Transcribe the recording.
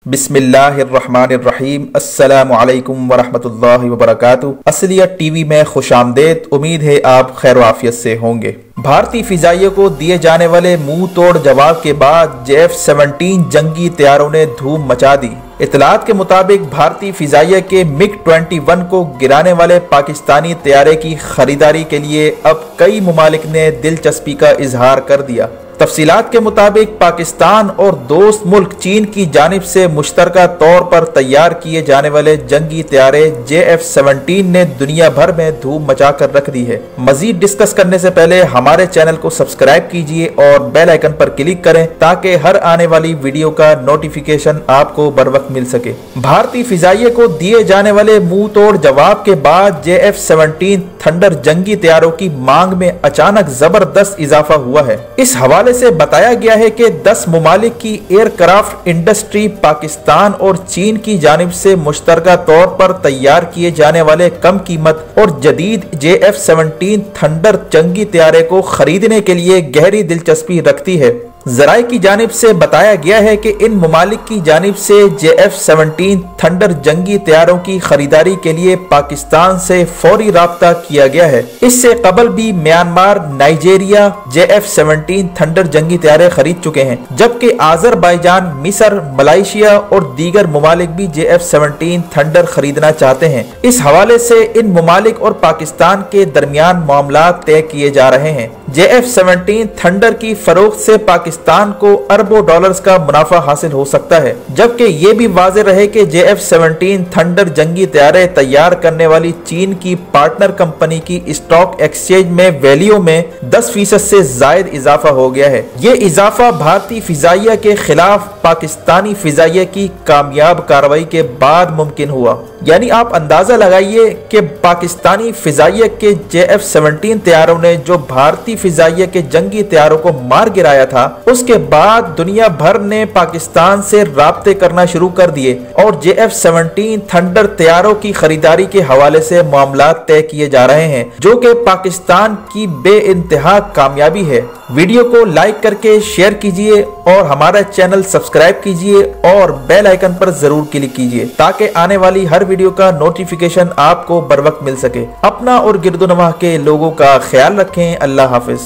बिस्मिल्लाहिर्रहमानिर्रहीम। अस्सलामु अलैकुम वरहमतुल्लाहि वबरकातुहू। असलियत टीवी में खुशामदेद। उम्मीद है आप खैर आफियत से होंगे। भारतीय फिजाइये को दिए जाने वाले मुंह तोड़ जवाब के बाद F-17 जंगी तैयारों ने धूम मचा दी। इतलात के मुताबिक भारतीय फिजाइये के MiG-21 को गिराने वाले पाकिस्तानी तैयारे की खरीदारी के लिए अब कई मुमालिक ने दिलचस्पी का इजहार कर दिया। तफसीलात के मुताबिक पाकिस्तान और दोस्त मुल्क चीन की जानिब से मुश्तरका तौर पर तैयार किए जाने वाले जंगी तैयारे F-17 ने दुनिया भर में धूम मचा कर रख दी है। मजीद डिस्कस करने से पहले हमारे चैनल को सब्सक्राइब कीजिए और बेल आइकन पर क्लिक करें ताकि हर आने वाली वीडियो का नोटिफिकेशन आपको बर वक्त मिल सके। भारतीय फिजाइये को दिए जाने वाले मुंह तोड़ जवाब के बाद F-17 थंडर जंगी तैयारों की मांग में अचानक जबरदस्त इजाफा हुआ है। इस हवाले से बताया गया है कि 10 मुमालिक की एयरक्राफ्ट इंडस्ट्री पाकिस्तान और चीन की जानिब से मुश्तरका तौर पर तैयार किए जाने वाले कम कीमत और जदीद F-17 थंडर जंगी तैयारे को खरीदने के लिए गहरी दिलचस्पी रखती है। जराये की जानिब से बताया गया है कि इन मुमालिक की जानिब से F-17 थंडर जंगी तैयारों की खरीदारी के लिए पाकिस्तान से फौरी राब्ता किया गया है। इससे कबल भी म्यांमार, नाइजीरिया F-17 थंडर जंगी तैयारे खरीद चुके हैं, जबकि आजरबाईजान, मिस्र, मलेशिया और दीगर मुमालिक भी F-17 थंडर खरीदना चाहते हैं। इस हवाले से इन मुमालिक और पाकिस्तान के दरमियान मामला तय किए जा रहे हैं। F-17 थंडर की फरोख्त से पाकिस्तान को अरबों डॉलर्स का मुनाफा हासिल हो सकता है, जबकि ये भी वाज़ेह रहे कि F-17 थंडर जंगी तैयारे तैयार करने वाली चीन की पार्टनर कंपनी की स्टॉक एक्सचेंज में वैल्यू में 10% से जायद इजाफा हो गया है। ये इजाफा भारतीय फिजाइया के खिलाफ पाकिस्तानी फिजाइया की कामयाब कार्रवाई के बाद मुमकिन हुआ। यानी आप अंदाजा लगाइए कि पाकिस्तानी फिजाइया के F-17 तैयारों ने जो भारतीय फिजाइया के जंगी तैयारों को मार गिराया था, उसके बाद दुनिया भर ने पाकिस्तान से राब्ते करना शुरू कर दिए और F-17 थंडर तैयारों की खरीदारी के हवाले से मामला तय किए जा रहे हैं, जो कि पाकिस्तान की बेइंतहा कामयाबी है। वीडियो को लाइक करके शेयर कीजिए और हमारा चैनल सब्सक्राइब कीजिए और बेल आइकन पर जरूर क्लिक कीजिए ताकि आने वाली हर वीडियो का नोटिफिकेशन आपको बर वक्त मिल सके। अपना और गिरदोनवाह के लोगों का ख्याल रखें। अल्लाह हाफिज।